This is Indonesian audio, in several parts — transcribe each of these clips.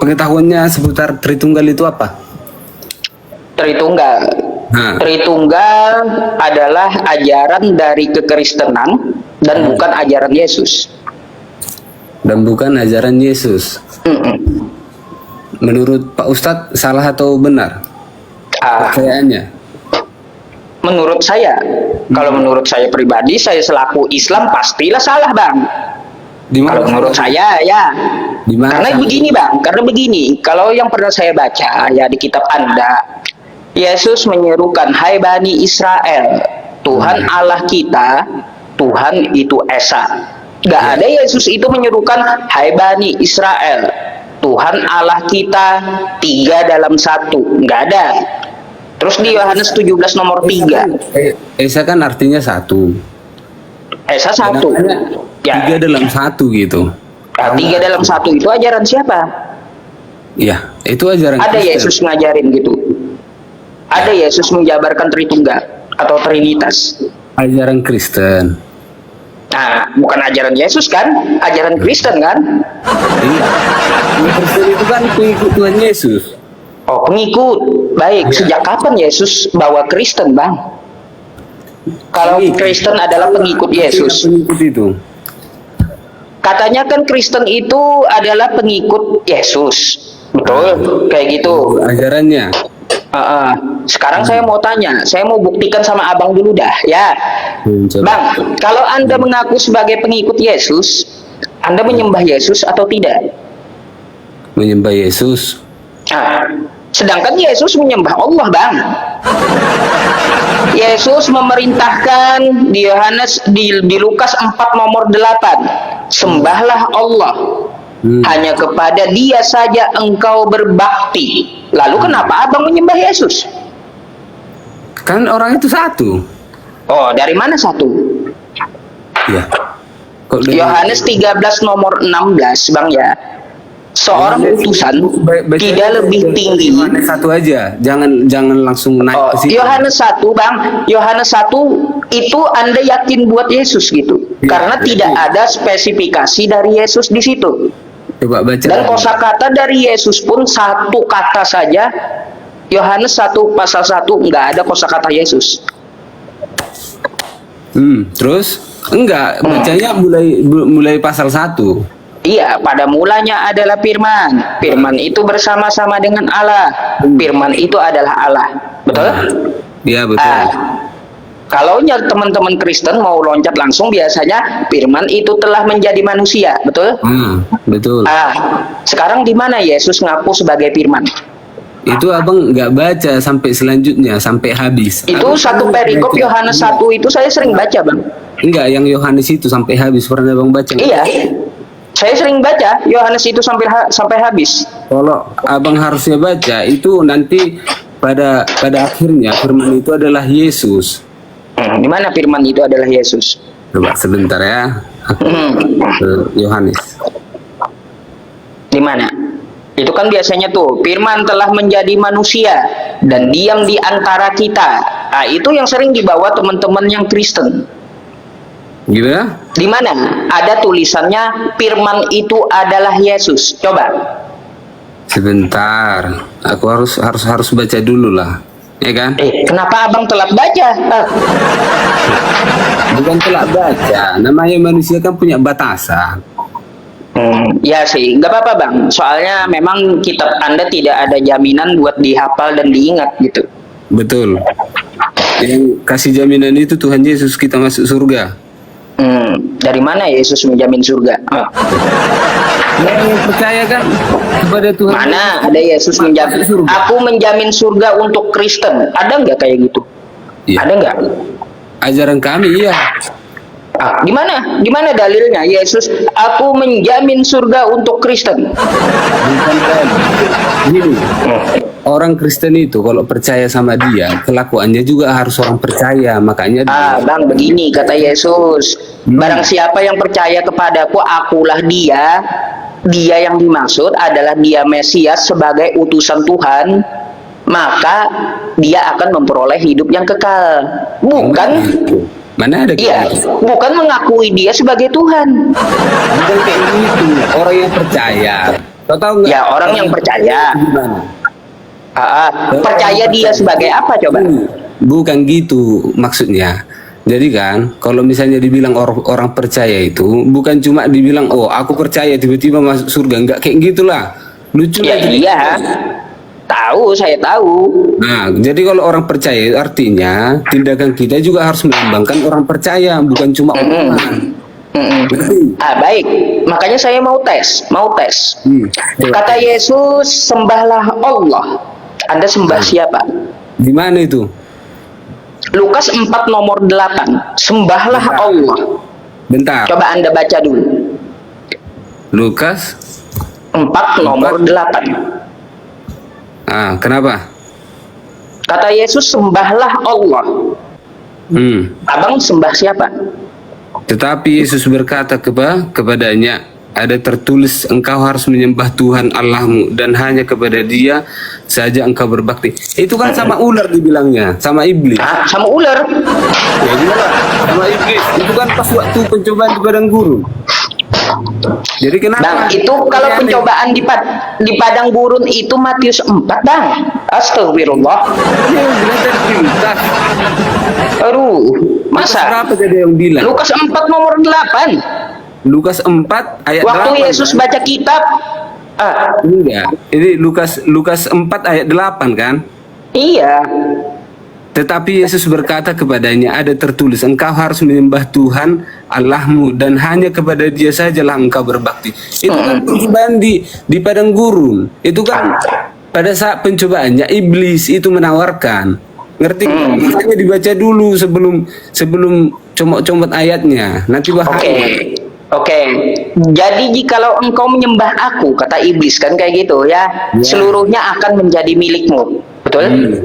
pengetahuannya seputar Tritunggal itu apa? Tritunggal. Nah, Tritunggal adalah ajaran dari kekristenan dan bukan ajaran Yesus. dan bukan ajaran Yesus. Mm-mm. Menurut Pak Ustadz, salah atau benar Ah, percayaannya? menurut saya, kalau menurut saya pribadi, saya selaku Islam pastilah salah, Bang. Di mana? Kalau menurut saya ya, Di mana karena salahnya? begini Bang, karena begini, kalau yang pernah saya baca ya di kitab Anda, Yesus menyerukan, hai Bani Israel, Tuhan Allah kita, Tuhan itu Esa. Gak ada Yesus itu menyerukan, hai Bani Israel, Tuhan Allah kita, 3 dalam 1. Gak ada. Terus di Yohanes 17 nomor 3, Esa kan artinya satu. Esa 1. Ya, 3 dalam 1 gitu. nah, 3 dalam 1 itu ajaran siapa? Ya, itu ajaran Ada Kristen. Yesus ngajarin gitu. Ada Yesus menjabarkan Tritunggal atau Trinitas. Ajaran Kristen. Nah, bukan ajaran Yesus kan? Ajaran Kristen kan? Iya. Kristen itu kan pengikut Tuhan Yesus. Oh, pengikut. Baik, sejak kapan Yesus bawa Kristen, Bang? Kalau Kristen adalah pengikut Yesus. Pengikut itu. Katanya kan Kristen itu adalah pengikut Yesus. Betul, kayak gitu. Ajarannya. Sekarang saya mau tanya, saya mau buktikan sama abang dulu dah, ya. Coba. Bang, kalau Anda mengaku sebagai pengikut Yesus, Anda menyembah Yesus atau tidak? Menyembah Yesus. Nah, sedangkan Yesus menyembah Allah, Bang. Yesus memerintahkan di Yohanes di Lukas 4 nomor 8, sembahlah Allah. Hanya kepada Dia saja engkau berbakti. Lalu kenapa abang menyembah Yesus? Kan orang itu satu. Oh, dari mana satu? Ya. Kok dari- Yohanes 13 nomor 16, Bang ya. Seorang utusan tidak lebih tinggi. Yohanes satu aja. Jangan langsung naik Oh, ke situ. Yohanes 1, Bang. Yohanes 1 itu Anda yakin buat Yesus gitu. Ya, Karena tidak ada spesifikasi dari Yesus di situ. Coba baca. Dan kosakata dari Yesus pun satu kata saja. Yohanes 1 pasal 1 nggak ada kosakata Yesus. Terus enggak bacanya mulai pasal 1. Iya, pada mulanya adalah firman. Firman itu bersama-sama dengan Allah. Firman itu adalah Allah. Betul? Iya, betul. Kalau teman-teman Kristen mau loncat langsung, biasanya firman itu telah menjadi manusia. Betul? Betul. Sekarang di mana Yesus ngaku sebagai firman? Itu abang nggak baca sampai selanjutnya, sampai habis. Itu satu perikop Yohanes 1 itu saya sering baca, Bang. Enggak, yang Yohanes itu sampai habis. Pernah abang baca? Iya. Saya sering baca Yohanes itu sampai habis. Kalau abang harusnya baca itu nanti pada akhirnya firman itu adalah Yesus. Di mana firman itu adalah Yesus? Coba sebentar ya. Yohanes. Di mana? Itu kan biasanya tuh firman telah menjadi manusia dan diam di antara kita. Nah, itu yang sering dibawa teman-teman yang Kristen. Gitu ya? Di mana ada tulisannya firman itu adalah Yesus? Coba. Sebentar. Aku harus baca dulu lah. Ya kan? Kenapa abang telat baca? Bukan telat baca. Namanya manusia kan punya batasan. Ya sih, nggak apa-apa bang. Soalnya memang kitab Anda tidak ada jaminan buat dihafal dan diingat gitu. Betul. Yang kasih jaminan itu Tuhan Yesus kita masuk surga. Dari mana Yesus menjamin surga? Yang percaya kan kepada Tuhan. Mana ada Yesus menjamin? Aku menjamin surga untuk Kristen. Ada nggak kayak gitu? Iya. Ada nggak? Ajaran kami iya. Gimana? Gimana dalilnya Yesus? Aku menjamin surga untuk Kristen. Bukan kan? Gini, orang Kristen itu kalau percaya sama dia, kelakuannya juga harus orang percaya. Makanya Bang, begini kata Yesus. Barang siapa yang percaya kepadaku, akulah dia. Dia yang dimaksud adalah dia Mesias sebagai utusan Tuhan. Maka dia akan memperoleh hidup yang kekal. Bukan mana ada iya, bukan mengakui dia sebagai Tuhan. Bukan kayak gitu. Orang yang percaya Kau tahu nggak? Ya, orang yang percaya. Gimana? Percaya dia sebagai apa coba? Bukan gitu maksudnya. Jadi kan, kalau misalnya dibilang orang percaya itu bukan cuma dibilang oh aku percaya tiba-tiba masuk surga, enggak kayak gitulah. Lucu Ya lagi. iya, tahu, saya tahu. Nah, jadi kalau orang percaya artinya tindakan kita juga harus melambangkan orang percaya, bukan cuma omongan. Ngerti? Baik, makanya saya mau tes. Coba. Kata Yesus, sembahlah Allah. Anda sembah siapa? Di mana itu? Lukas 4 nomor 8. Sembahlah Allah. Bentar. Coba Anda baca dulu. Lukas. 4 nomor 8. Kenapa? Kata Yesus, sembahlah Allah. Abang sembah siapa? Tetapi Yesus berkata kepadanya, ada tertulis engkau harus menyembah Tuhan Allahmu dan hanya kepada Dia saja engkau berbakti. Itu kan sama ular dibilangnya, sama iblis. Sama ular. Ya gimana? Sama iblis. Itu kan pas waktu pencobaan di padang gurun. Jadi kenapa? Bang, itu kalau pencobaan di padang gurun itu Matius 4, Bang. Astagfirullah. Aduh, masa? Berapa jadi yang bilang? Lukas 4 nomor 8. Lukas 4 ayat Waktu 8. Yesus baca kitab. Enggak. Ini Lukas 4 ayat 8 kan? Iya. Tetapi Yesus berkata kepadanya, ada tertulis engkau harus menyembah Tuhan Allahmu dan hanya kepada Dia sajalah engkau berbakti. Itu kan pencobaan di padang gurun. Itu kan pada saat pencobaannya iblis itu menawarkan. Ngerti? Makanya dibaca dulu sebelum comot-comot ayatnya. Nanti bahaya. Oke. Jadi jikalau engkau menyembah aku, kata iblis kan kayak gitu ya, seluruhnya akan menjadi milikmu. Betul?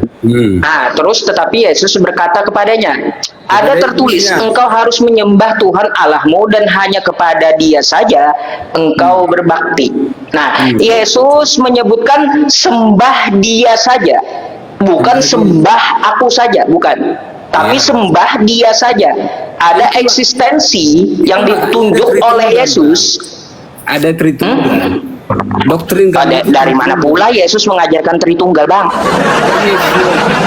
Terus tetapi Yesus berkata kepadanya, ada tertulis engkau harus menyembah Tuhan Allahmu dan hanya kepada Dia saja engkau berbakti. Nah, Yesus menyebutkan sembah Dia saja, bukan sembah aku saja, bukan. Tapi sembah Dia saja. Ada eksistensi yang ditunjuk oleh Yesus. Ada Tritunggal. Doktrin Dari mana pula Yesus mengajarkan Tritunggal, Bang?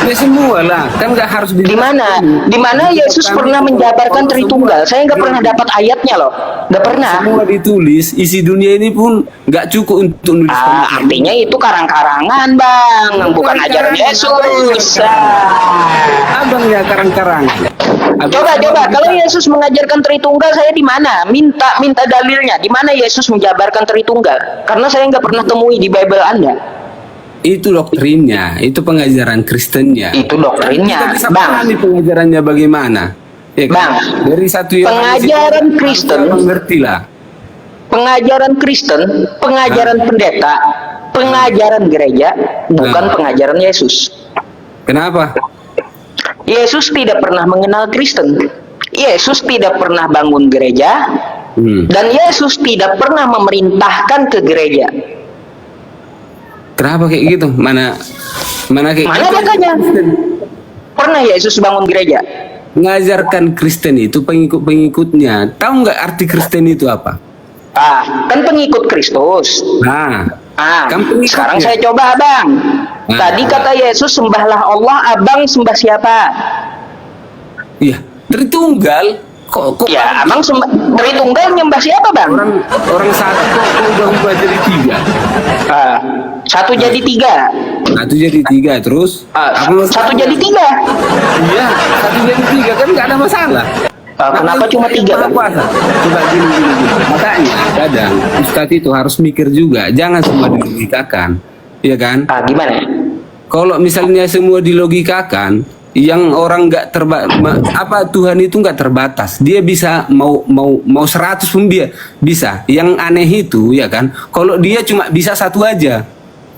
Ya semua lah, kan nggak harus di mana Yesus pernah menjabarkan Tritunggal? Saya nggak pernah dapat ayatnya loh, nggak pernah. Semua ditulis, isi dunia ini pun nggak cukup untuk nulis. Artinya itu karang-karangan, Bang, bukan ajaran Yesus. Abang ya karang-karang. Coba, kalau Yesus mengajarkan Tritunggal, saya di mana? Minta dalilnya. Di mana Yesus menjabarkan Tritunggal? Karena saya nggak pernah temui di Bible Anda. Itu doktrinnya, itu pengajaran Kristennya. Itu doktrinnya, kita bisa Bang. pahami pengajarannya bagaimana. Ya kan? Bang, dari satu pengajaran Kristen, mengertilah. Pengajaran Kristen, pengajaran pendeta, pengajaran gereja, bukan pengajaran Yesus. Kenapa? Yesus tidak pernah mengenal Kristen. Yesus tidak pernah bangun gereja, dan Yesus tidak pernah memerintahkan ke gereja. Kenapa kayak gitu? Mana kayak Mana gitu? katanya? Pernah Yesus bangun gereja? Mengajarkan Kristen itu pengikut-pengikutnya. Tahu nggak arti Kristen itu apa? Kan pengikut Kristus. Kan pengikutnya. Sekarang saya coba, Abang. Tadi kata Yesus, sembahlah Allah. Abang sembah siapa? Iya, Tritunggal. Kok Ya, Abang Tritunggal nyembah siapa, Bang? orang satu kok ubah jadi tiga. Satu jadi tiga. Satu jadi tiga terus. Satu jadi tiga. Iya, satu jadi tiga kan nggak ada masalah. Kenapa cuma tiga, Bang? Coba gini. Makanya kadang Ustadz itu harus mikir juga, jangan semua dilogikakan, ya kan? Gimana? Kalau misalnya semua dilogikakan, yang orang nggak Tuhan itu nggak terbatas, dia bisa mau 100 pun dia bisa. Yang aneh itu ya kan, kalau dia cuma bisa satu aja.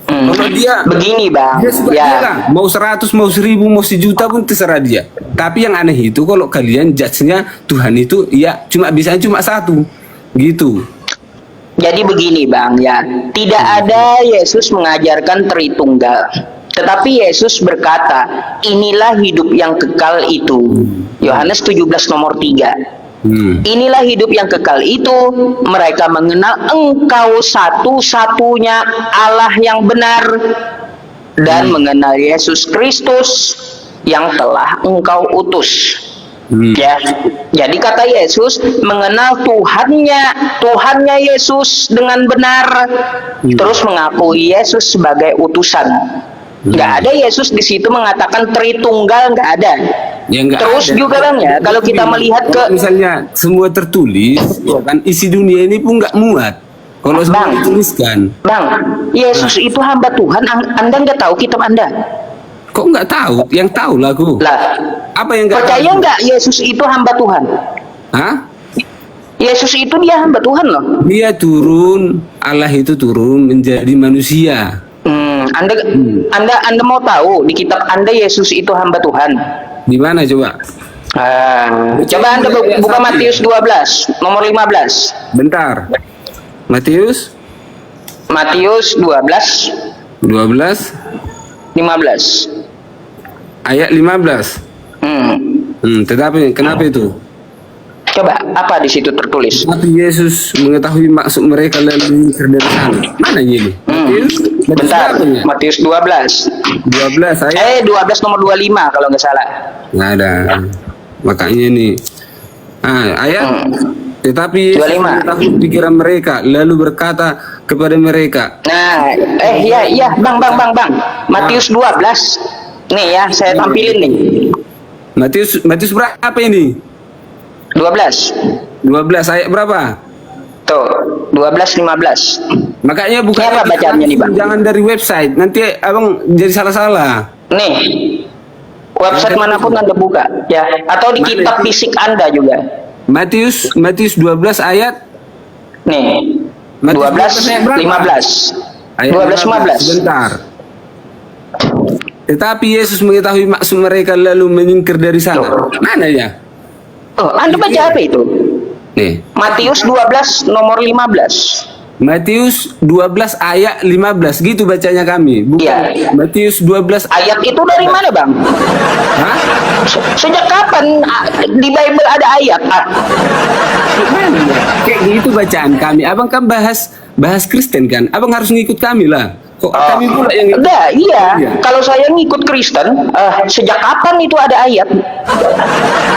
Kalau dia begini, Bang, dia suka dia lah. Mau 100, mau 1000, mau 1.000.000 pun terserah dia. Tapi yang aneh itu kalau kalian judge-nya Tuhan itu ya cuma satu, gitu. Jadi begini, Bang, ya, tidak ada Yesus mengajarkan Tritunggal. Tetapi Yesus berkata, inilah hidup yang kekal itu. Yohanes 17 nomor 3. Inilah hidup yang kekal itu, mereka mengenal Engkau satu-satunya Allah yang benar dan mengenal Yesus Kristus yang telah Engkau utus. Ya, jadi kata Yesus mengenal Tuhannya Yesus dengan benar, terus mengakui Yesus sebagai utusan. Nggak ada Yesus di situ mengatakan Tritunggal, nggak ada. Ya, nggak Terus ada. juga kan ya, kalau kita melihat ke misalnya semua tertulis, ya kan isi dunia ini pun nggak muat. Kalau semua Bang. dituliskan, Bang, Yesus itu hamba Tuhan, Anda nggak tahu kitab Anda? kok nggak tahu? Yang tahu lah aku. Lah, Apa yang nggak percaya tahu? nggak Yesus itu hamba Tuhan? Hah? Yesus itu dia hamba Tuhan loh. Dia turun, Allah itu turun menjadi manusia. Anda mau tahu di kitab Anda Yesus itu hamba Tuhan? Di mana coba? Coba Anda buka Matius 12 nomor 15. Bentar. Matius Matius 12 12 15. ayat 15. Tetapi kenapa itu? Coba apa di situ tertulis? Tapi Yesus mengetahui maksud mereka lalu menyingkir dari sana. Mana ini? Bentar, berapa ya? Matius 12. 12 ayat. 12 nomor 25 kalau nggak salah. Nggak ada. Makanya ini. Ayat. Tetapi Yesus 25. mengetahui pikiran mereka lalu berkata kepada mereka. Nah, iya, Bang. Matius 12. Nih ya, saya tampilin nih. Matius berapa ini? 12. 12 ayat berapa? Tuh, 12 15. Makanya bukan Ini apa bacaannya nih, Bang? Jangan dari website. Nanti abang jadi salah-salah. Nih. Website manapun Anda buka, ya, atau di Mana kitab itu? fisik Anda juga. Matius 12 ayat. Nih. Matius 12 ayat berapa? 15. Ayat 12 15. Sebentar. Tetapi Yesus mengetahui maksud mereka lalu menyingkir dari sana. Mana ya? Anda baca apa itu? Nih. Matius 12 nomor 15. Matius 12 ayat 15 gitu bacanya kami. Bukan Iya. Matius 12 Ayat itu dari mana, Bang? Hah? Sejak kapan di Bible ada ayat? Gimana ya? Kayak gitu bacaan kami. Abang kan bahas Kristen kan. Abang harus ngikut kami lah. Kok kami pula yang ngikut? Enggak, iya. Iya. Kalau saya ngikut Kristen, sejak kapan itu ada ayat?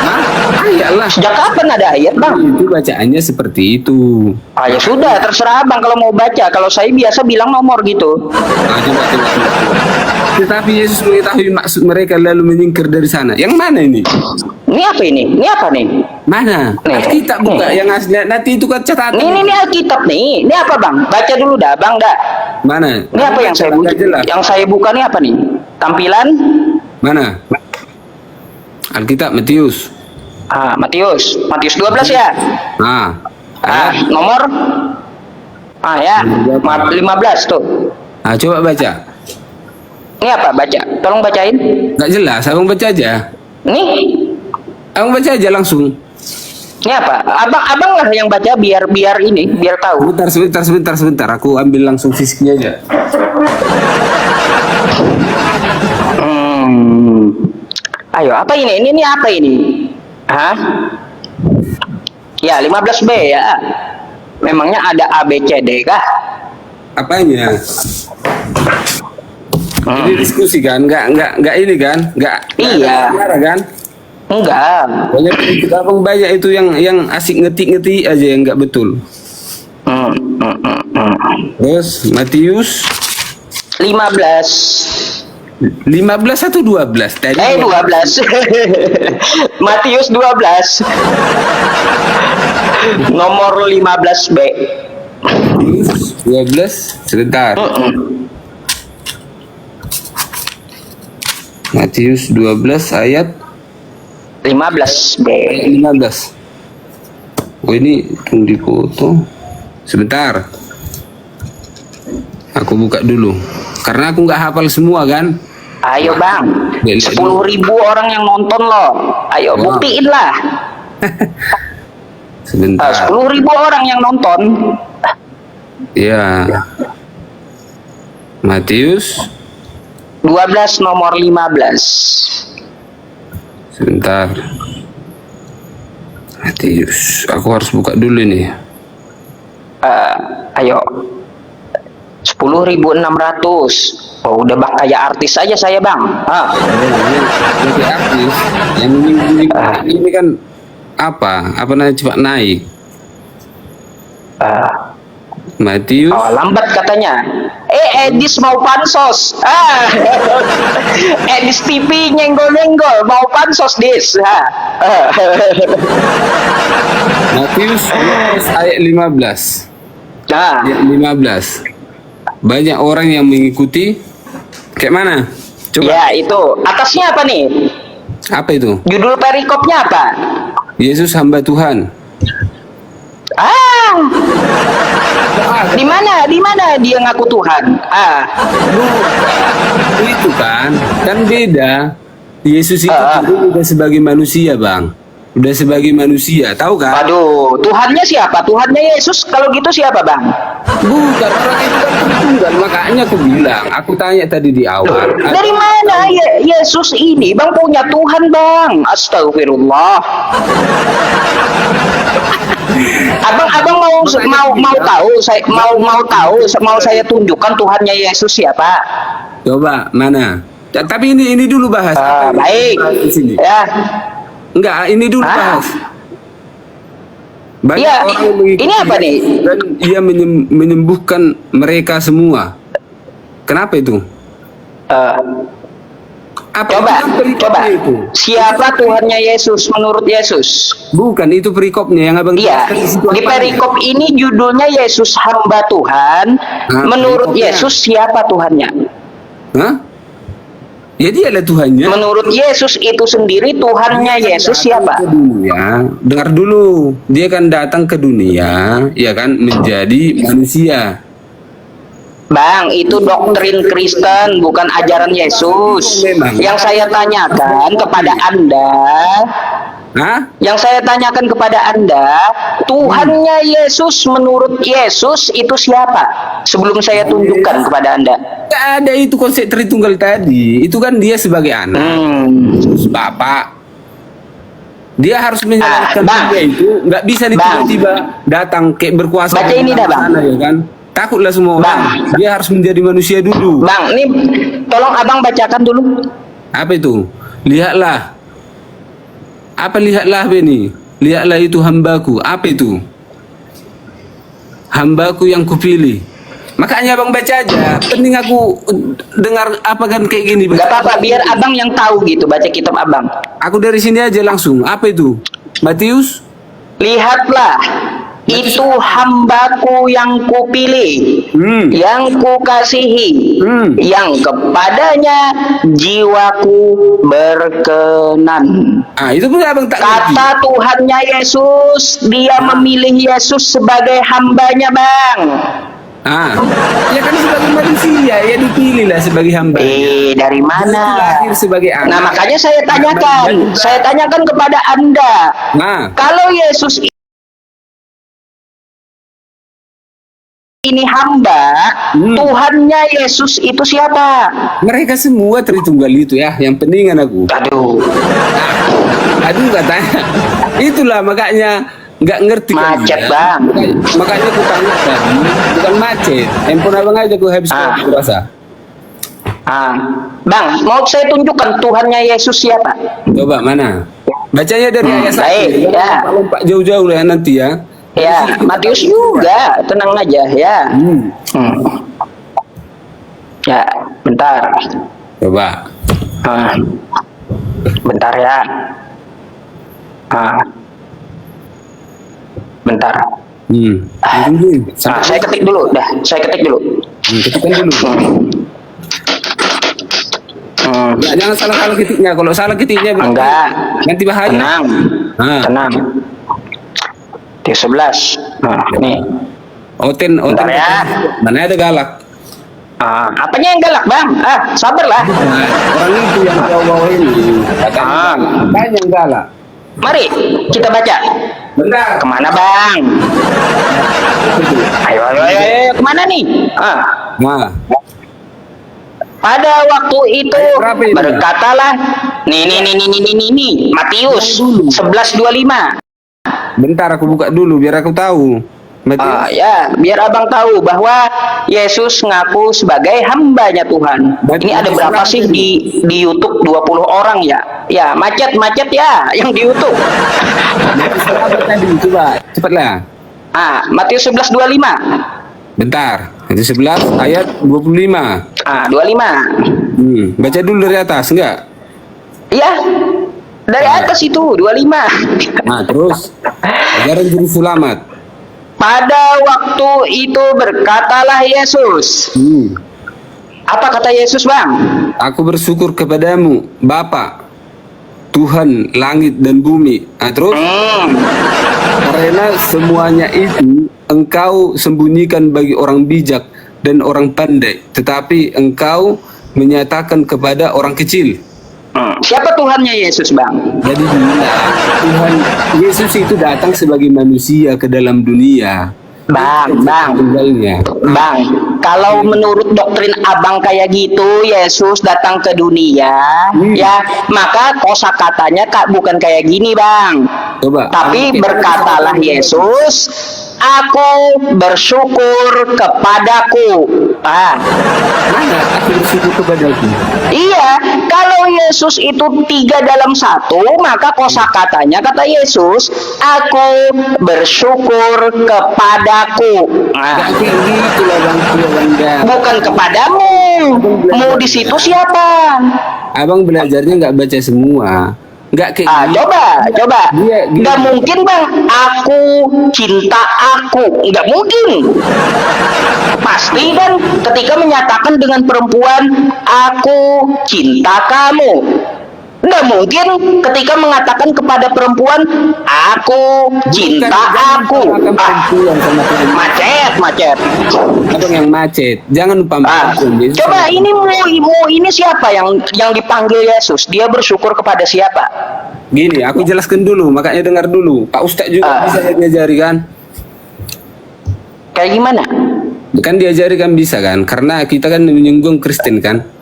Hah? Iyalah. Sejak kapan ada ayat, Bang? Itu bacaannya seperti itu. Ya sudah, terserah Bang kalau mau baca. Kalau saya biasa bilang nomor gitu. Coba. Tetapi Yesus mengetahui maksud mereka lalu menyingkir dari sana. Yang mana ini? Ini apa ini? Ini apa nih? Mana? Nih. Alkitab buka yang asli. Nanti itu kan catatan. Ini Alkitab nih. Ini apa, Bang? Baca dulu dah, Bang, dah. Mana? Ini apa yang saya buka? Jelas. Yang saya buka nih apa nih? Tampilan? Mana? Alkitab Matius. Matius 12 ya. Nomor ya 15 tuh. Coba baca. Ini apa? Baca. Tolong bacain. Nggak jelas, abang baca aja. Nih. Abang baca aja langsung. Ini apa? Abang lah yang baca biar tahu. Sebentar. Aku ambil langsung fisiknya aja. Ayo, apa ini? Ini apa ini? Ya, 15B ya. Memangnya ada A, B, C, D kah? Apanya? Ini diskusi kan? Nggak ini kan? Nggak Iya. bicara kan? Enggak. Banyak kita abang banyak itu yang asik ngetik aja yang nggak betul. Terus Matius 15 atau 12 tadi? 12 Matius 12 nomor 15B. 12 sebentar. Matius 12 ayat 15B. 15. Oh ini tunggu dipoto. Sebentar. Aku buka dulu. Karena aku nggak hafal semua kan. Ayo Bang, 10.000 orang yang nonton loh. Ayo buktiin lah. Sebentar. 10.000 orang yang nonton. Ya. Matius 12 nomor 15. sebentar. Matius, aku harus buka dulu nih. Ayo. 10.600. Oh, udah bang kayak artis aja saya bang. Jadi artis yang ini kan apa namanya cepat naik. Matius. Oh, lambat katanya. Edis mau pansos. Edis TV nyenggol-nyenggol mau pansos dis. Matius 12 ayat 15. Ayat 15. Banyak orang yang mengikuti. Kayak mana? Coba. Ya, itu. Atasnya apa nih? Apa itu? Judul perikopnya apa? Yesus hamba Tuhan. Di mana dia ngaku Tuhan? Itu kan beda. Yesus itu udah sebagai manusia, Bang. Udah sebagai manusia, tahu kan? Aduh, Tuhannya siapa? Tuhannya Yesus. Kalau gitu siapa, Bang? Bukan, orang itu kan Tritunggal. Makanya aku bilang, aku tanya tadi di awal. Dari mana Yesus ini, Bang, punya Tuhan, Bang? Astagfirullah. Abang mau saya tunjukkan Tuhannya Yesus siapa? Coba mana? Tapi ini dulu bahas. Baik. Di sini. Ya. Enggak, ini dulu bahas. Banyak ya, orang yang mengikuti ini apa nih? Dan ia menyembuhkan mereka semua. Kenapa itu? Coba. Itu? Siapa Tuhannya Yesus menurut Yesus? Bukan, itu perikopnya yang abang. Iya. Di perikop ini judulnya Yesus hamba Tuhan. Menurut Yesus siapa Tuhannya? Hah? Ya dialah Tuhannya. Menurut Yesus itu sendiri Tuhannya Yesus siapa? Dunia, dengar dulu. Dia kan datang ke dunia, ya kan, menjadi manusia. Bang, itu doktrin Kristen, bukan ajaran Yesus. Yang saya tanyakan kepada Anda, yang saya tanyakan kepada Anda, Tuhannya Yesus menurut Yesus itu siapa? Sebelum saya tunjukkan kepada Anda. Tidak ada itu konsep Tritunggal tadi. Itu kan dia sebagai anak, Bapak. Dia harus menjalankan dia itu. Nggak bisa tiba-tiba datang kayak berkuasa. Baca ini dah, Bang. Ya kan? Takutlah semua orang. Dia harus menjadi manusia dulu. Bang, ini tolong abang bacakan dulu. Apa itu? Lihatlah. Apa lihatlah Beni? Lihatlah itu hambaku. Apa itu? Hambaku yang kupilih. Makanya abang baca aja. Penting aku dengar apa kan kayak gini. Gak apa-apa, biar abang yang tahu gitu baca kitab abang. Aku dari sini aja langsung. Apa itu? Matius? Lihatlah, itu hambaku yang kupilih, yang kukasihi, yang kepadanya jiwaku berkenan. Itu pun abang tak kata Tuhannya Yesus, dia memilih Yesus sebagai hambanya, Bang. Ya kan sebagai manusia, ya dipilih lah sebagai hamba. Dari mana? Lahir sebagai anak. Nah, makanya saya tanyakan kepada Anda. Kalau Yesus ini hamba, Tuhannya Yesus itu siapa? Mereka semua Tritunggal itu ya, yang pentingan aku. Aduh katanya. Itulah makanya nggak ngerti. Macet kan, Bang. Makanya aku tanya tadi, bukan macet. Handphone abang aja aku habis aku rasa. Bang, mau saya tunjukkan Tuhannya Yesus siapa? Coba mana? Bacanya dari ayat 1. Baik, ya. Lompat jauh-jauh lah nanti ya. Ya, Matius juga, tenang aja ya. Ya, bentar. Coba. Bentar ya. Bentar. Saya ketik dulu, saya ketik dulu. Ketikkan dulu. Jangan salah ketiknya. Kalau salah ketiknya enggak. Nanti bahaya. Tenang. Di 11. Nih. Oten. Ya. Mana ada galak? Apanya yang galak, Bang? Sabarlah. Orang itu yang bawa ini. Banyak yang galak. Mari kita baca. Bentar. Kemana, Bang? Ayo, kemana nih? Pada waktu itu berkatalah, nih, Matius 11:25. Bentar aku buka dulu biar aku tahu. Matius, Ya, biar abang tahu bahwa Yesus ngaku sebagai hambanya Tuhan. Ini ada berapa sih di YouTube? 20 orang ya? Ya, macet ya yang di YouTube. Matius berapa tadi? Coba, cepatlah. Matius 11:25. Bentar. Matius 11 ayat 25. 25. Baca dulu dari atas, enggak? Iya. Dari atas itu 25. Nah, terus ajaran juru selamat. Pada waktu itu berkatalah Yesus. Apa kata Yesus, Bang? Aku bersyukur kepadamu, Bapa, Tuhan langit dan bumi. Terus karena semuanya itu Engkau sembunyikan bagi orang bijak dan orang pandai, tetapi Engkau menyatakan kepada orang kecil. Siapa Tuhannya Yesus, Bang? Jadi Tuhan Yesus itu datang sebagai manusia ke dalam dunia. Bang, kalau menurut doktrin abang kayak gitu, Yesus datang ke dunia, ya, maka kosakatanya bukan kayak gini, Bang. Coba. Tapi berkatalah Yesus, aku bersyukur kepadaku. Mana aku bersyukur kepadaku? Iya, kalau Yesus itu 3 dalam 1, maka kosakatanya kata Yesus, aku bersyukur kepadaku. Gak kayak gitu lah Bang. Bukan kepadamu. Mau di situ siapa? Abang belajarnya nggak baca semua. Nggak kayak gitu. Coba. Dia- Nggak mungkin, Bang. Aku cinta aku. Nggak mungkin. Pasti kan ketika menyatakan dengan perempuan, aku cinta kamu. Nggak mungkin ketika mengatakan kepada perempuan, aku cinta aku. Perempuan sama perempuan. Macet. Abang yang macet. Jangan lupa Yesus. Coba ini ini siapa yang dipanggil Yesus? Dia bersyukur kepada siapa? Gini, aku jelaskan dulu. Makanya dengar dulu. Pak Ustadz juga bisa diajari kan? Kayak gimana? Kan diajari kan bisa kan? Karena kita kan menyinggung Kristen kan?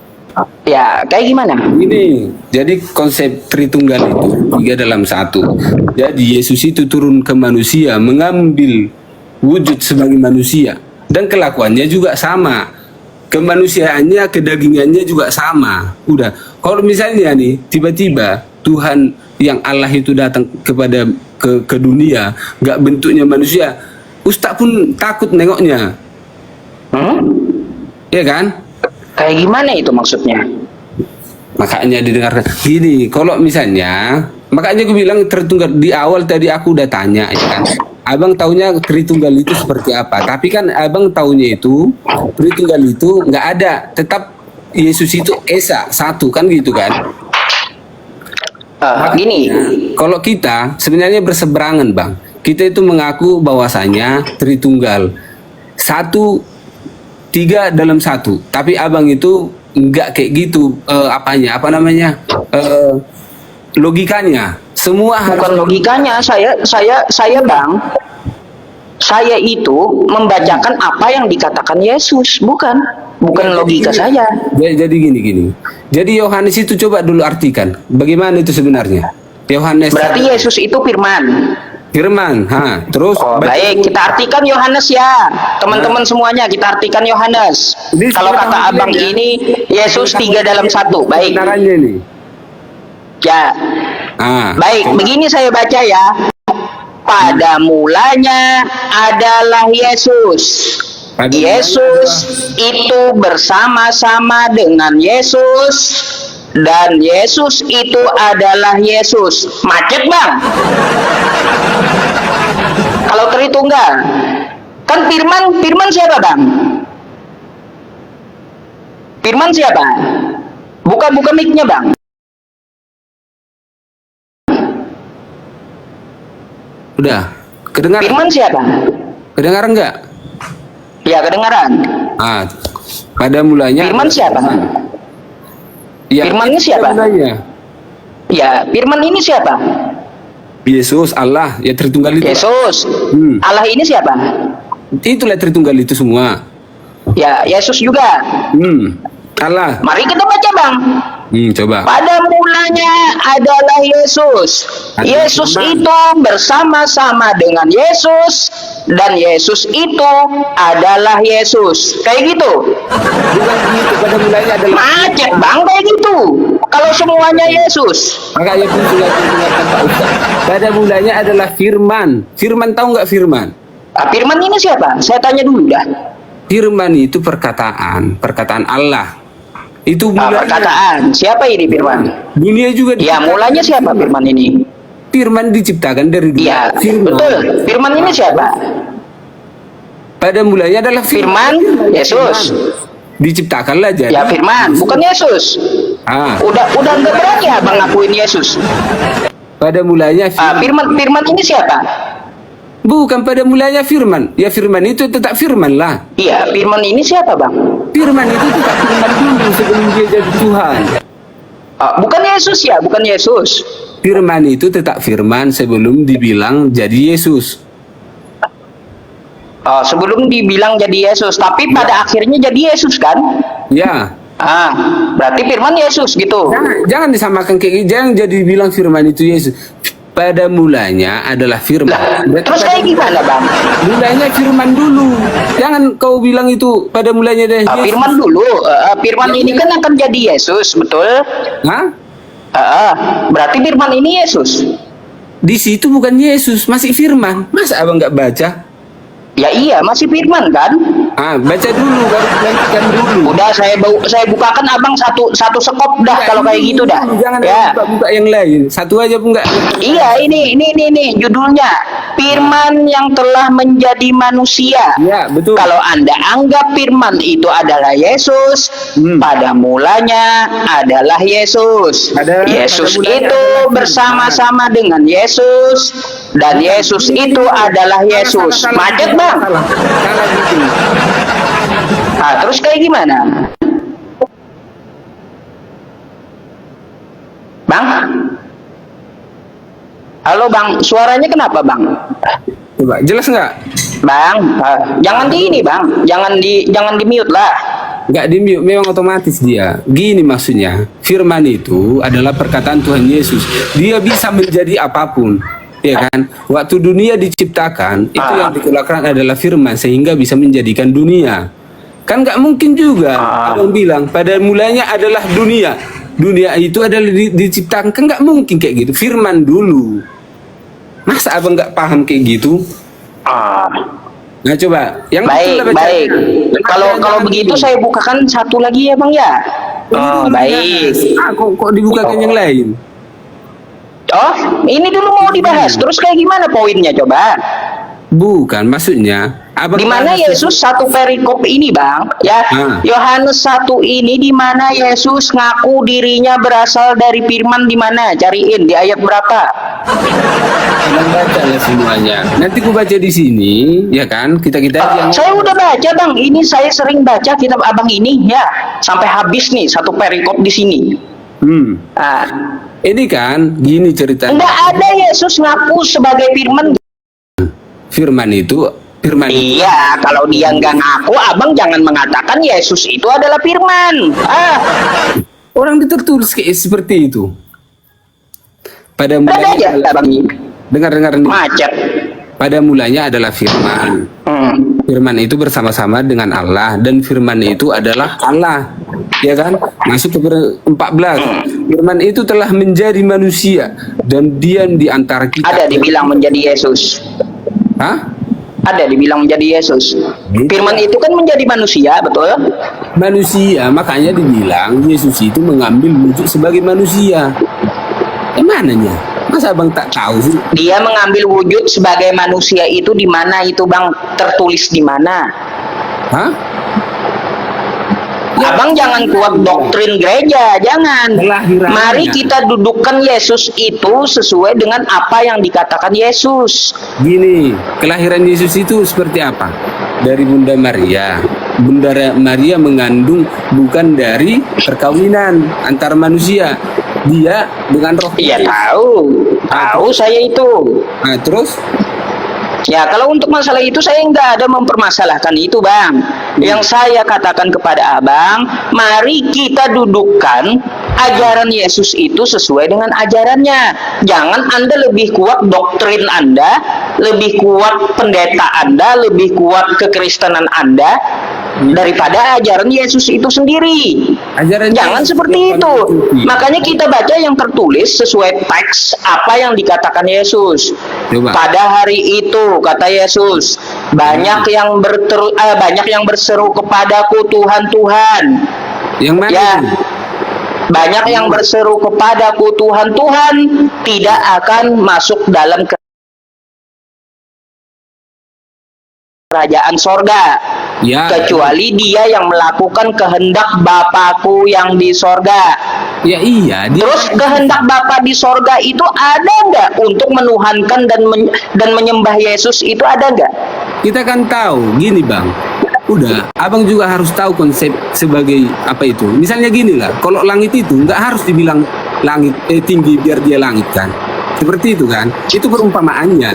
Ya, kayak gimana? Ini jadi konsep Tritunggal itu 3 dalam 1. Jadi Yesus itu turun ke manusia, mengambil wujud sebagai manusia, dan kelakuannya juga sama, kemanusiaannya, kedagingannya juga sama. Udah, kalau misalnya nih tiba-tiba Tuhan yang Allah itu datang kepada ke dunia, nggak bentuknya manusia, Ustaz pun takut nengoknya, ya kan? Kayak gimana itu maksudnya? Makanya didengarkan gini, kalau misalnya, makanya gue bilang Tritunggal di awal tadi aku udah tanya ya kan, abang taunya Tritunggal itu seperti apa, tapi kan abang taunya itu Tritunggal itu nggak ada, tetap Yesus itu Esa satu kan gitu kan. Gini, Kalau kita sebenarnya berseberangan Bang, kita itu mengaku bahwasanya Tritunggal satu, 3 dalam 1, tapi abang itu enggak kayak gitu, logikanya semua bukan logikanya. Saya Bang, saya itu membacakan apa yang dikatakan Yesus, bukan logika saya. Jadi gini. Jadi Yohanes itu coba dulu artikan bagaimana itu sebenarnya. Yohanes Berarti Yesus itu firman. Terus Baik, kita artikan Yohanes ya. Teman-teman semuanya kita artikan Yohanes. Ini Kalau sebenarnya kata abang ya. ini Yesus 3 dalam 1. Baik. Kebenarannya nih. Ya. Baik, begini saya baca ya. Pada mulanya adalah Yesus. Yesus itu bersama-sama dengan Yesus, dan Yesus itu adalah Yesus. Macet Bang. Kalau Tritunggal kan firman siapa Bang? Firman siapa? Buka mic-nya Bang. Udah kedengaran? Firman siapa? Kedengaran enggak? Ya, kedengaran. Pada mulanya Firman siapa? Ya, Firman ini siapa? Ya, firman ini siapa? Yesus, Allah, ya Tritunggal itu. Yesus. Allah ini siapa? Itulah Tritunggal itu semua. Ya, Yesus juga. Allah. Mari kita baca Bang. Coba. Pada mulanya adalah Yesus. Yesus itu bersama-sama dengan Yesus, dan Yesus itu adalah Yesus. Kayak gitu. Bukan begitu, pada mulanya adalah Macet bang kayak gitu. Kalau semuanya Yesus. makanya pun sudah diingatkan Pak Ustaz. Pada mulanya adalah firman. Firman tahu nggak firman? Nah, firman ini siapa? Saya tanya dulu dah. Firman itu perkataan Allah. Itu Nah, mulanya. perkataan. Siapa ini firman? Dunia juga Ya, mulanya siapa firman ini? Firman diciptakan dari dunia. Iya, Firman. betul. Firman ini siapa? Pada mulanya adalah Firman Yesus. Diciptakanlah jadi. Ya, firman, bukan Yesus. Ah, Udah nggak berani abang ngakuin Yesus. pada mulanya Firman ini siapa? bukan pada mulanya firman. Ya firman itu tetap firman lah. Iya, firman ini siapa bang? Firman itu tetap firman dulu sebelum dia jadi Tuhan. Bukan Yesus ya, bukan Yesus. Firman itu tetap firman sebelum dibilang jadi Yesus. Sebelum dibilang jadi Yesus, tapi pada akhirnya jadi Yesus kan? Ya. Berarti firman Yesus gitu. Jangan disamakan kayak jangan jadi bilang firman itu Yesus. Pada mulanya adalah firman. Lah, Berarti terus kayak gimana bang? mulanya firman dulu. Jangan kau bilang itu pada mulanya deh. Firman dulu, firman ini kan akan jadi Yesus, betul? Hah? Berarti firman ini Yesus. Di situ bukan Yesus, masih firman. Masa abang nggak baca? Ya iya, masih firman kan? Baca dulu, baru dilanjutkan dulu. Udah saya bukakan abang satu sekop dah kalau kayak gitu dah. Jangan Ya. buka yang lain. Satu aja pun nggak. Iya, ini judulnya Firman yang telah menjadi manusia. Ya, betul. Kalau Anda anggap firman itu adalah Yesus, pada mulanya adalah Yesus. Yesus pada mulanya itu adalah bersama-sama dengan Yesus, dan Yesus itu adalah Yesus. Macet bang. Salah gitu. Terus kayak gimana? Bang? Halo bang, suaranya kenapa bang? Coba, jelas nggak? Bang, jangan di ini bang, jangan di mute lah. Nggak di mute, memang otomatis dia. Gini maksudnya, firman itu adalah perkataan Tuhan Yesus. Dia bisa menjadi apapun. Ya kan? Waktu dunia diciptakan, itu yang dikeluarkan adalah firman sehingga bisa menjadikan dunia. Kan nggak mungkin juga abang bilang pada mulanya adalah dunia. Dunia itu adalah diciptakan, kan nggak mungkin kayak gitu. Firman dulu. Masa abang nggak paham kayak gitu? Nah coba, yang Baik, baik. Kalau begitu saya bukakan satu lagi ya bang ya. Baik. Kok dibukakan yang lain? Ini dulu mau dibahas. Terus kayak gimana poinnya coba? Bukan, maksudnya abang Di mana Yesus satu perikop ini bang? Ya, Yohanes 1 ini di mana Yesus ngaku dirinya berasal dari firman, di mana? Cariin di ayat berapa? Abang baca lah semuanya. Nanti ku baca di sini, ya kan? Kita yang Saya udah baca bang. Ini saya sering baca kitab abang ini ya, sampai habis nih satu perikop di sini. Ini kan gini ceritanya. Enggak ada Yesus ngaku sebagai firman. Firman itu Iya, kalau dia nggak ngaku, abang jangan mengatakan Yesus itu adalah firman. Orang tertulis kayak seperti itu. Pada mulanya aja, abang. dengar nih. Macet. Pada mulanya adalah firman. Firman itu bersama-sama dengan Allah, dan firman itu adalah Allah. Ya kan? Masuk ke 14. Firman itu telah menjadi manusia dan diam di antara kita. Ada dibilang menjadi Yesus. Ada dibilang menjadi Yesus. Firman itu kan menjadi manusia, betul? Manusia, makanya dibilang Yesus itu mengambil wujud sebagai manusia. Mananya? Masa abang tak tahu sih? Dia mengambil wujud sebagai manusia itu di mana itu bang? Tertulis di mana? Abang jangan kuat doktrin gereja, jangan. Mari kita dudukkan Yesus itu sesuai dengan apa yang dikatakan Yesus. Gini, kelahiran Yesus itu seperti apa? Dari Bunda Maria. Bunda Maria mengandung bukan dari perkawinan antar manusia. Dia dengan roh. Iya tahu saya itu. Terus? Ya, kalau untuk masalah itu saya nggak ada mempermasalahkan itu, Bang. Yang saya katakan kepada Abang, mari kita dudukkan Ajaran Yesus itu sesuai dengan ajarannya. Jangan Anda lebih kuat doktrin Anda, lebih kuat pendeta Anda, lebih kuat kekristenan Anda daripada ajaran Yesus itu sendiri. Ajaran Jangan Yesus seperti yang itu. paling inti. Makanya kita baca yang tertulis sesuai teks apa yang dikatakan Yesus. Coba. Pada hari itu kata Yesus, banyak yang berseru kepadaku, Tuhan, Tuhan. Yang mana? Ya. itu? Banyak yang berseru kepadaku, Tuhan, Tuhan, tidak akan masuk dalam kerajaan sorga, Ya. kecuali dia yang melakukan kehendak Bapakku yang di sorga. Ya iya. Dia Terus kehendak Bapa di sorga itu ada nggak untuk menuhankan dan menyembah Yesus itu ada nggak? Kita kan tahu, gini bang. Udah, abang juga harus tahu konsep sebagai apa itu. Misalnya gini lah, kalau langit itu nggak harus dibilang langit tinggi biar dia langit kan. Seperti itu kan. Itu perumpamaannya.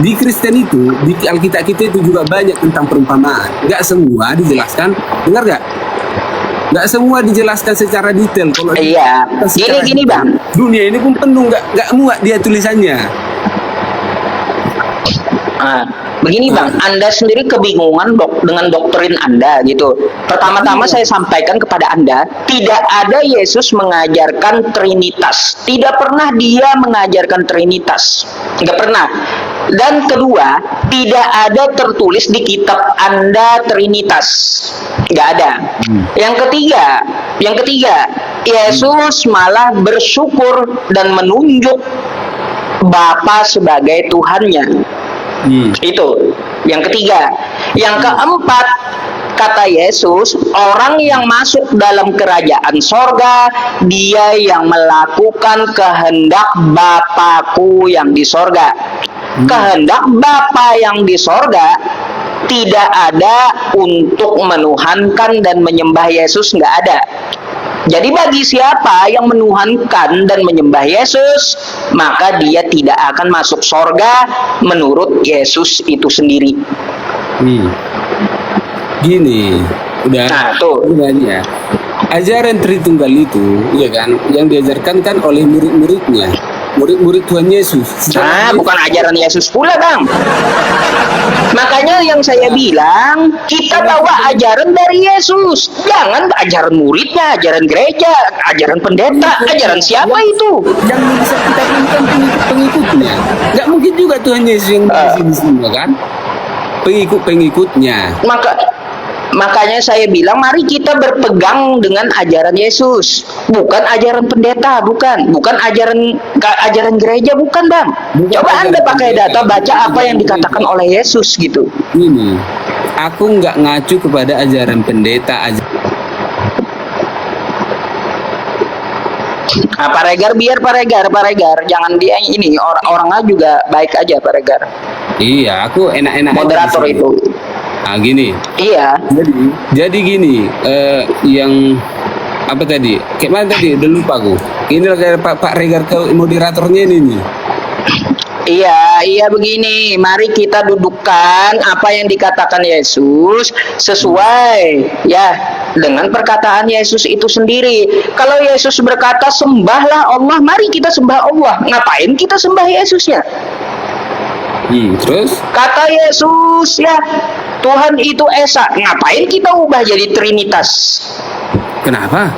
Di Kristen itu, di Alkitab kita itu juga banyak tentang perumpamaan. Nggak semua dijelaskan, dengar nggak? Nggak semua dijelaskan secara detail. Kalau Iya, secara gini detail, bang. dunia ini pun penuh nggak muat dia tulisannya. Ah, begini bang, Anda sendiri kebingungan dengan doktrin Anda gitu. Pertama-tama saya sampaikan kepada Anda, tidak ada Yesus mengajarkan Trinitas. Tidak pernah dia mengajarkan Trinitas. Nggak pernah. Dan kedua, tidak ada tertulis di kitab Anda Trinitas. Nggak ada. Yang ketiga, Yesus malah bersyukur dan menunjuk Bapa sebagai Tuhannya. Itu yang ketiga. Yang keempat, kata Yesus, orang yang masuk dalam kerajaan sorga, dia yang melakukan kehendak Bapakku yang di sorga. Kehendak Bapa yang di sorga tidak ada untuk menuhankan dan menyembah Yesus, nggak ada. Jadi bagi siapa yang menuhankan dan menyembah Yesus, maka dia tidak akan masuk sorga menurut Yesus itu sendiri. Gini, udah. Nah, tuh. Sebenarnya ajaran Tritunggal itu, ya kan, yang diajarkan kan oleh murid-muridnya, murid-murid Tuhan Yesus. Nah, bukan ajaran Yesus pula, Bang. Makanya yang saya bilang, kita bawa ajaran dari Yesus. Jangan ajaran muridnya, ajaran gereja, ajaran pendeta, ajaran siapa itu? Yang bisa kita berikan pengikutnya. Nggak mungkin juga Tuhan Yesus yang di sini, kan? Pengikut-pengikutnya. Makanya saya bilang, mari kita berpegang dengan ajaran Yesus, bukan ajaran pendeta, bukan ajaran gereja, bukan bang. Coba Anda pakai data, baca apa yang dikatakan oleh Yesus gitu. Ini, aku nggak ngacu kepada ajaran pendeta aja. Pak Regar, biar Pak Regar, jangan dia ini orangnya juga baik aja Pak Regar. Iya, aku enak-enak. Moderator aja itu. Ah gini. Iya. Jadi gini, yang apa tadi? Kayak mana tadi? Udah lupa aku. Ini lagi Pak Regar ke moderatornya ini nih. Iya begini, mari kita dudukkan apa yang dikatakan Yesus sesuai ya dengan perkataan Yesus itu sendiri. Kalau Yesus berkata sembahlah Allah, mari kita sembah Allah. Ngapain kita sembah Yesusnya? Terus? Kata Yesus ya, Tuhan itu Esa. Ngapain kita ubah jadi Trinitas? Kenapa?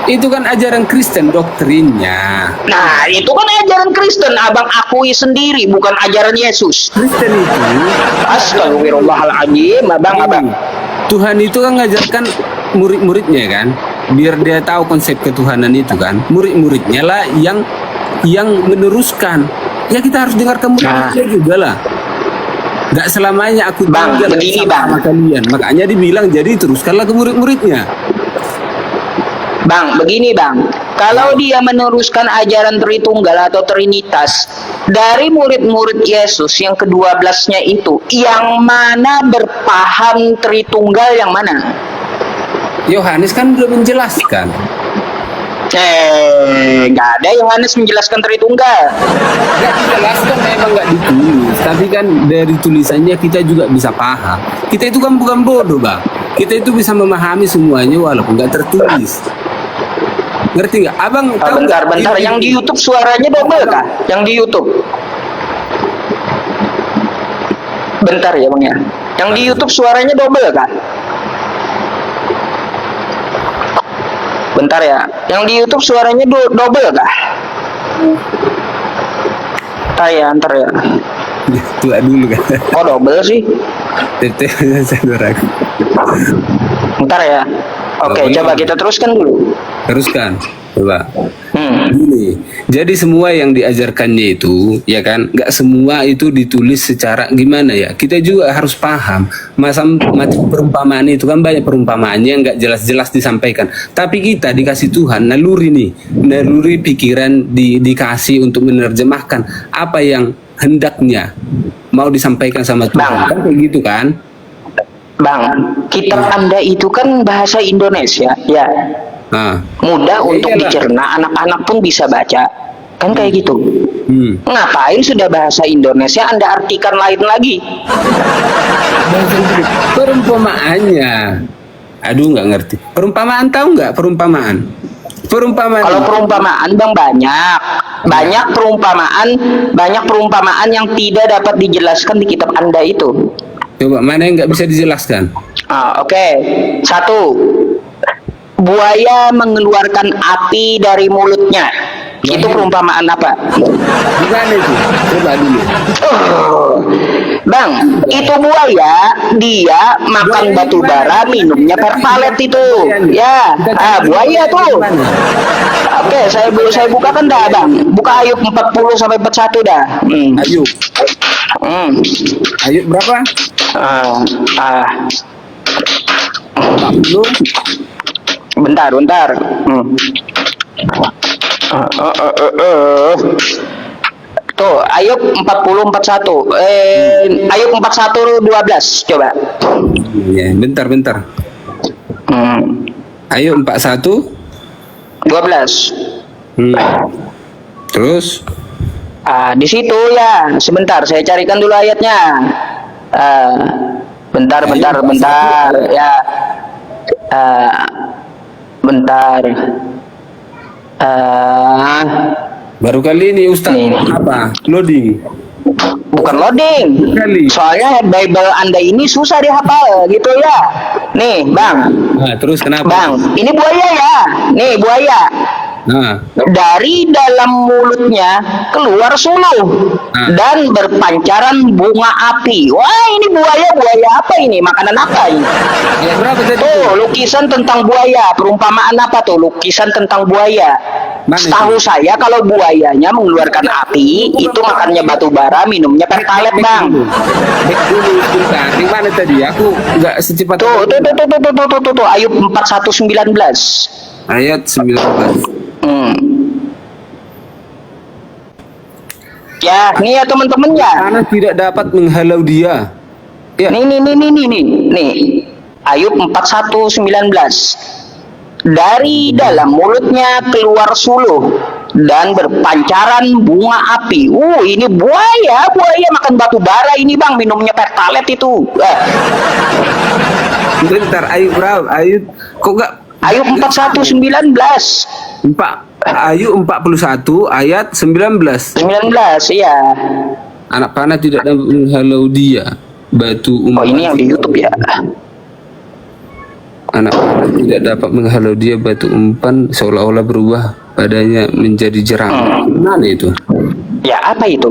Itu kan ajaran Kristen doktrinnya. Nah, itu kan ajaran Kristen. Abang akui sendiri, bukan ajaran Yesus. Kristen itu, Astagfirullahaladzim, abang. Tuhan itu kan ngajarkan murid-muridnya kan, biar dia tahu konsep ketuhanan itu kan. Murid-muridnya lah yang meneruskan. Ya kita harus dengarkan murid-muridnya juga lah. Gak selamanya aku tinggal sama kalian. Makanya dibilang jadi teruskanlah ke murid-muridnya. Bang, begini bang, kalau dia meneruskan ajaran Tritunggal atau Trinitas dari murid-murid Yesus yang ke-12-nya itu, yang mana berpaham Tritunggal, yang mana? Yohanes kan belum menjelaskan. Nggak ada Yohanes menjelaskan Tritunggal. Nggak dijelaskan, memang nggak ditulis. Tapi kan dari tulisannya kita juga bisa paham. Kita itu kan bukan bodoh bang. Kita itu bisa memahami semuanya walaupun nggak tertulis. Ngerti nggak? Abang tahu Bentar, nggak? bentar. Yang di YouTube suaranya double kah? Yang di YouTube. Bentar ya Bang ya. Yang di YouTube suaranya double kah? Bentar ya. Yang di YouTube suaranya double kah? Ntar ya. Tua dulu kan. Oh double sih. Saudaraku. Bentar ya. Oke, Double. coba kita teruskan dulu. Teruskan, coba. Hmm. Gini, jadi semua yang diajarkannya itu, ya kan, nggak semua itu ditulis secara gimana ya. Kita juga harus paham. Macam perumpamaan itu kan banyak perumpamaannya yang nggak jelas-jelas disampaikan. Tapi kita dikasih Tuhan naluri nih, naluri pikiran dikasih untuk menerjemahkan apa yang hendaknya mau disampaikan sama Tuhan. Bang. Kan kayak gitu kan? Bang, kitab Anda itu kan bahasa Indonesia, ya. Nah, Mudah Ya untuk iyalah. dicerna, anak-anak pun bisa baca. Kan kayak gitu. Ngapain sudah bahasa Indonesia Anda artikan lain lagi? Perumpamaannya, aduh nggak ngerti. Perumpamaan tahu nggak perumpamaan? Perumpamaan. Kalau perumpamaan Bang banyak perumpamaan yang tidak dapat dijelaskan di kitab Anda itu. Coba mana yang nggak bisa dijelaskan? Oke. Satu, buaya mengeluarkan api dari mulutnya. Itu perumpamaan apa? Gimana itu? Coba dulu. Bang, itu buaya, dia makan batu bara, minumnya pertalite itu. Ya, buaya tuh. Oke, saya bukakan dah, Bang. Buka Ayub 40 sampai 41 dah. Ayo, Hmm. ayo berapa? Ah, 40. bentar. Tuh, Ayub 40 41. Ayub 41 12 coba. Ya, bentar. Ayo 41. 12. Terus Di situ ya. Sebentar, saya carikan dulu ayatnya. Bentar ya. Bentar. baru kali ini Ustaz Nih. apa? Loading. Bukan loading. Kali. Soalnya Bible Anda ini susah dihafal gitu ya. Nih, Bang. Nah, terus kenapa? Bang, ini buaya ya. Nih, buaya. Nah, Dari dalam mulutnya keluar suluh dan berpancaran bunga api. Wah, ini buaya apa ini? Makanan apa ini? ayat berapa tadi? Tuh, lukisan tentang buaya. Perumpamaan apa tuh? Lukisan tentang buaya. Mana Setahu itu? saya kalau buayanya mengeluarkan api, itu makannya batu bara, minumnya pertalite, Bang. Back dulu sebentar. Di mana tadi? Aku nggak secepat. Tuh, Ayub 41:19. Ayat 19. Ya, nih ya teman-teman ya. Karena tidak dapat menghalau dia. Ya. Nih. Ayub 41:19. Dari dalam mulutnya keluar suluh dan berpancaran bunga api. Ini buaya makan batu bara ini, Bang, minumnya pertalite itu. Bentar, Ayub berapa? Ayub kok nggak? Ayub 41:19. Ayub 41 ayat 19. 19, iya. Anak panah tidak dapat menghalau dia. Batu umpan. Oh, ini yang di YouTube ya. Anak panah tidak dapat menghalau dia. Batu umpan seolah-olah berubah padanya menjadi jerami. Mana itu? Ya, apa itu?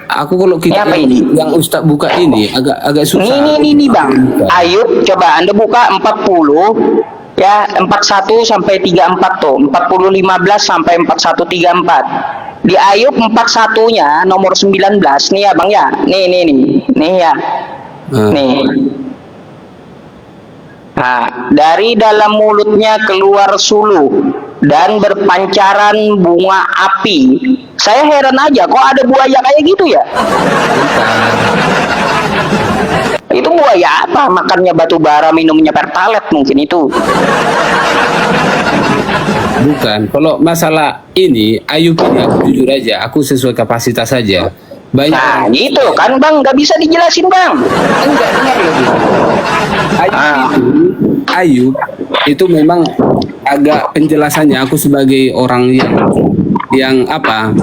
Aku kalau kita Apa ini? yang Ustaz buka ini agak susah. Nih, Bang. Ayub, coba Anda buka 40 ya, 41 sampai 34 tuh. 40 15 sampai 41 34. Di Ayub 41-nya nomor 19 nih ya, Bang ya. Nih ya. Nih. Nah, dari dalam mulutnya keluar suluh dan berpancaran bunga api. Saya heran aja kok ada buaya kayak gitu ya. Itu buaya apa? Makannya batu bara, minumnya pertalite mungkin itu. Bukan. Kalau masalah ini, Ayub ini aku jujur aja, aku sesuai kapasitas saja. Banyak. Nah, gitu kan, Bang, nggak bisa dijelasin, Bang. Ayub itu memang agak penjelasannya aku sebagai orang yang apa?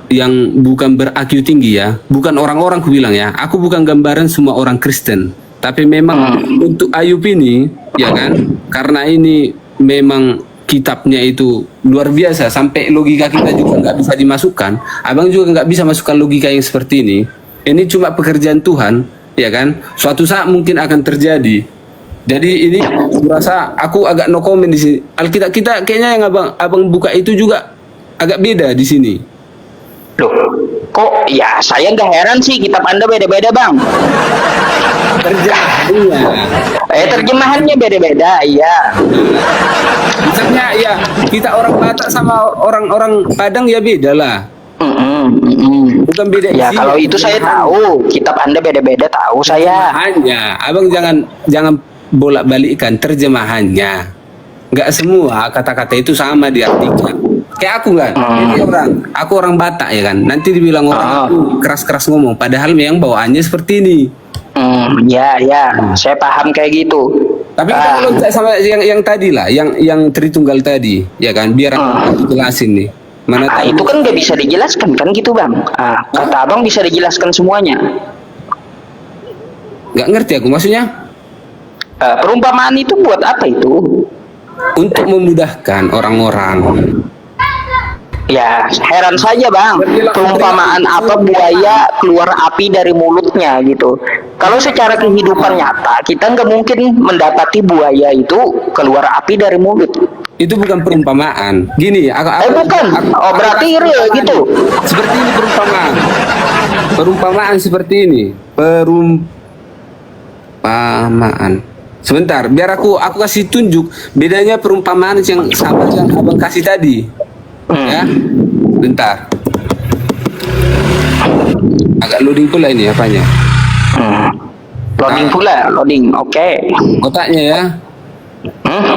Yang bukan ber-IQ tinggi ya, bukan orang-orang ku bilang ya. Aku bukan gambaran semua orang Kristen, tapi memang untuk Ayub ini ya kan, karena ini memang kitabnya itu luar biasa sampai logika kita juga nggak bisa dimasukkan. Abang juga nggak bisa masukkan logika yang seperti ini. Ini cuma pekerjaan Tuhan, ya kan? Suatu saat mungkin akan terjadi. Jadi ini merasa aku agak no comment di sini. Alkitab kita kayaknya yang abang buka itu juga agak beda di sini. Loh, kok ya saya nggak heran sih, kitab Anda beda-beda bang. Terjadinya. Terjemahannya beda-beda, iya. Misalnya ya kita orang Batak sama orang-orang Padang ya beda lah. Bukan beda Ya isi, kalau itu saya tahu, kitab Anda beda-beda tahu saya. terjemahannya. Abang jangan bolak-balikkan terjemahannya. Nggak semua kata-kata itu sama diartikan. Kayak aku kan, aku orang Batak ya kan. Nanti dibilang orang aku keras-keras ngomong, padahal memang bawaannya seperti ini. Ya, saya paham kayak gitu. Tapi kalau sama yang tadi lah, yang Tritunggal tadi, ya kan, biar aku jelasin nih. Mana tahu. Itu kan nggak bisa dijelaskan kan gitu bang. Kata abang bisa dijelaskan semuanya. Nggak ngerti aku maksudnya. Perumpamaan itu buat apa itu? Untuk memudahkan orang-orang. Ya heran saja bang, perumpamaan apa buaya keluar api dari mulutnya gitu. Kalau secara kehidupan nyata kita nggak mungkin mendapati buaya itu keluar api dari mulut. Itu bukan perumpamaan. Gini, bukan. Berarti real gitu. Seperti ini perumpamaan. Perumpamaan seperti ini. Perumpamaan. Sebentar, biar aku kasih tunjuk bedanya perumpamaan yang sama yang abang kasih tadi. Ya, bentar. Agak loading pula ini apanya? Loading pula, loading. Oke. Otaknya ya.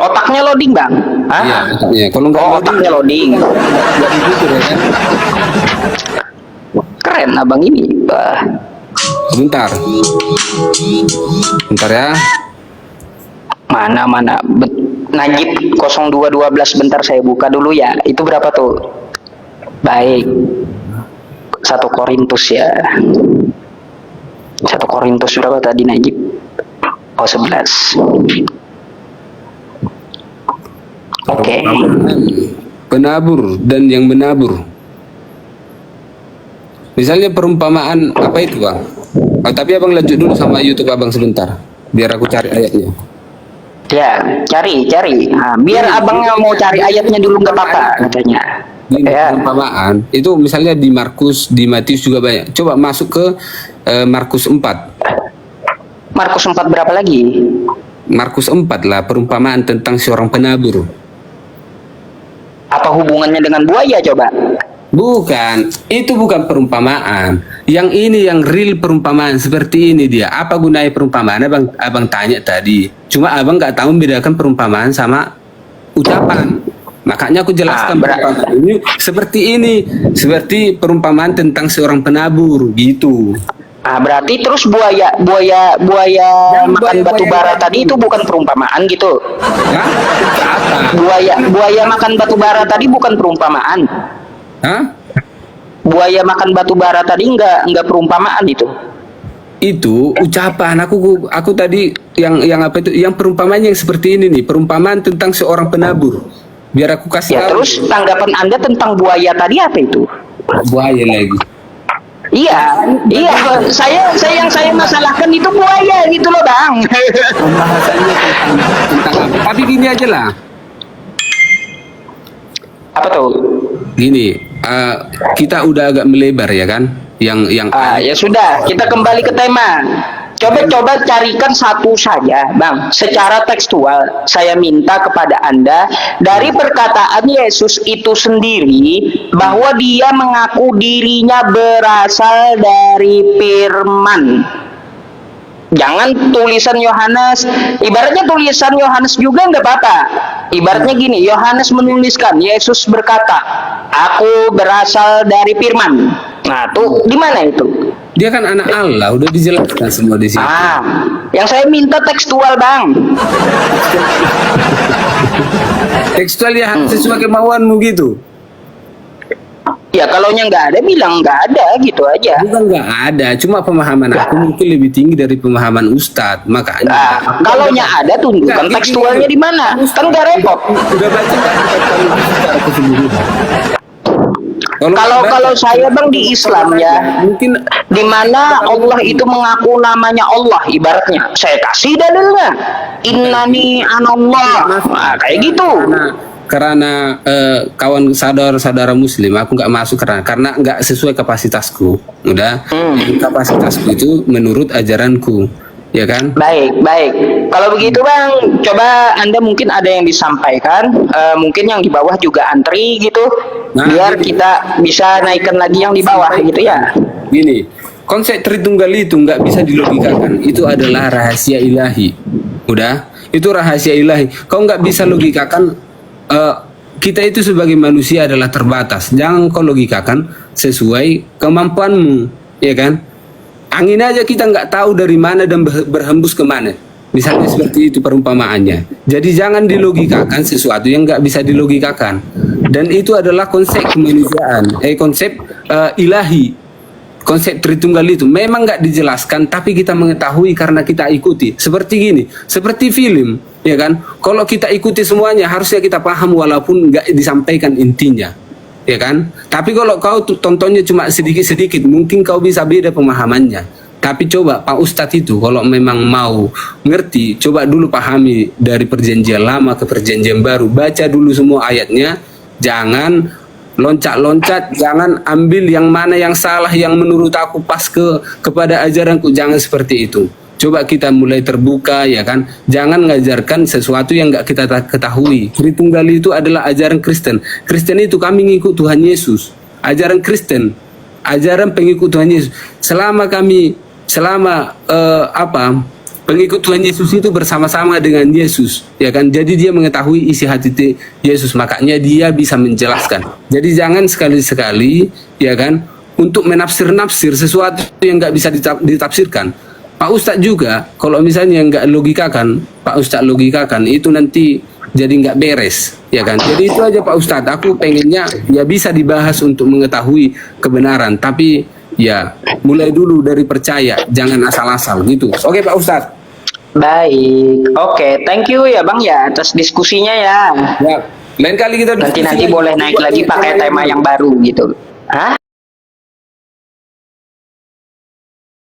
Otaknya loading bang? Iya, otaknya. Kalau nggak otaknya loading. Nggak begitu ya kan? Keren abang ini. Bentar. Bentar ya. Mana Najib 0212 bentar saya buka dulu ya. Itu berapa tuh? Baik. 1 Korintus ya. 1 Korintus berapa tadi Najib? 11. Oke. Penabur dan yang menabur. Misalnya perumpamaan apa itu bang? Tapi abang lanjut dulu sama YouTube abang sebentar. Biar aku cari ayatnya. Ya, cari. Biar abangnya mau cari ayatnya dulu nggak apa-apa katanya. Ini perumpamaan itu misalnya di Markus, di Matius juga banyak. Coba masuk ke Markus 4. Markus 4 berapa lagi? Markus 4 lah, perumpamaan tentang seorang penabur. Apa hubungannya dengan buaya coba? Bukan, itu bukan perumpamaan. Yang ini yang real perumpamaan seperti ini dia. Apa gunanya perumpamaan? Abang tanya tadi. Cuma abang nggak tahu membedakan perumpamaan sama ucapan. Makanya aku jelaskan perumpamaan ini seperti ini, seperti perumpamaan tentang seorang penabur gitu. Berarti terus buaya makan batu bara tadi itu bukan perumpamaan gitu? Hah? Apa? Buaya makan batu bara tadi bukan perumpamaan? Hah? Buaya makan batu bara tadi nggak perumpamaan itu? Itu ucapan aku tadi yang apa itu? Yang perumpamaan yang seperti ini nih, perumpamaan tentang seorang penabur. Biar aku kasih. Ya terus tanggapan Anda tentang buaya tadi apa itu? Buaya lagi. Iya. Yang saya masalahkan itu buaya gitu loh bang. Pembahasannya tentang apa? Tapi gini aja lah. Apa tuh? Gini, kita udah agak melebar ya kan? Yang ya sudah, kita kembali ke tema. Coba carikan satu saja, Bang. Secara tekstual, saya minta kepada Anda dari perkataan Yesus itu sendiri bahwa dia mengaku dirinya berasal dari firman. Jangan tulisan Yohanes, ibaratnya tulisan Yohanes juga nggak apa-apa. Ibaratnya gini, Yohanes menuliskan, Yesus berkata, aku berasal dari firman. Nah, tuh di mana itu? Dia kan anak Allah, udah dijelaskan semua di sini. Yang saya minta tekstual, Bang. Tekstual ya sesuai kemauanmu gitu. Ya kalau nggak ada bilang nggak ada gitu aja. Bukan nggak ada, cuma pemahaman aku mungkin lebih tinggi dari pemahaman Ustadz, makanya. Nah, kalau ada tunjukkan Nggak, tekstualnya di mana, kan nggak repot. Udah baca nggak secara keseluruhan? Kalau saya bang di Islam ya, mungkin di mana Allah itu mengaku namanya Allah, ibaratnya saya kasih dalilnya, innani anallah, nah, kayak gitu. Karena kawan saudara Muslim, aku nggak masuk karena nggak sesuai kapasitasku. Udah, kapasitasku itu menurut ajaranku, ya kan? Baik. Kalau begitu bang, coba Anda mungkin ada yang disampaikan, mungkin yang di bawah juga antri gitu, biar kita bisa naikkan lagi yang di bawah gitu ya. Gini, konsep Tritunggal itu nggak bisa dilogikakan. Itu adalah rahasia ilahi. Udah, itu rahasia ilahi. Kau nggak bisa logikakan. Kita itu sebagai manusia adalah terbatas. Jangan kau logikakan sesuai kemampuanmu, ya kan? Angin aja kita nggak tahu dari mana dan berhembus kemana. Misalnya seperti itu perumpamaannya. Jadi jangan dilogikakan sesuatu yang nggak bisa dilogikakan. Dan itu adalah konsep kemanusiaan, konsep ilahi. Konsep Tritunggal itu memang nggak dijelaskan, tapi kita mengetahui karena kita ikuti. Seperti gini, seperti film, ya kan? Kalau kita ikuti semuanya, harusnya kita paham walaupun nggak disampaikan intinya, ya kan? Tapi kalau kau tontonnya cuma sedikit-sedikit, mungkin kau bisa beda pemahamannya. Tapi coba Pak Ustadz itu, kalau memang mau ngerti, coba dulu pahami dari perjanjian lama ke perjanjian baru. Baca dulu semua ayatnya, jangan loncat-loncat, jangan ambil yang mana yang salah, yang menurut aku pas kepada ajaranku, jangan seperti itu. Coba kita mulai terbuka, ya kan? Jangan ngajarkan sesuatu yang nggak kita ketahui. Tritunggal itu adalah ajaran Kristen. Kristen itu kami ngikut Tuhan Yesus. Ajaran Kristen, ajaran pengikut Tuhan Yesus. Selama pengikut Tuhan Yesus itu bersama-sama dengan Yesus, ya kan? Jadi dia mengetahui isi hati Yesus, makanya dia bisa menjelaskan. Jadi jangan sekali-sekali, ya kan, untuk menafsir-nafsir sesuatu yang nggak bisa ditafsirkan. Pak Ustadz juga, kalau misalnya nggak logikakan, Pak Ustadz logikakan, itu nanti jadi nggak beres, ya kan? Jadi itu aja Pak Ustadz, aku pengennya ya bisa dibahas untuk mengetahui kebenaran, tapi ya mulai dulu dari percaya, jangan asal-asal gitu. Oke Pak Ustadz. Baik, oke, thank you ya bang ya atas diskusinya ya. Ya, lain kali kita Nanti boleh naik lagi pakai tema yang baru gitu. Hah?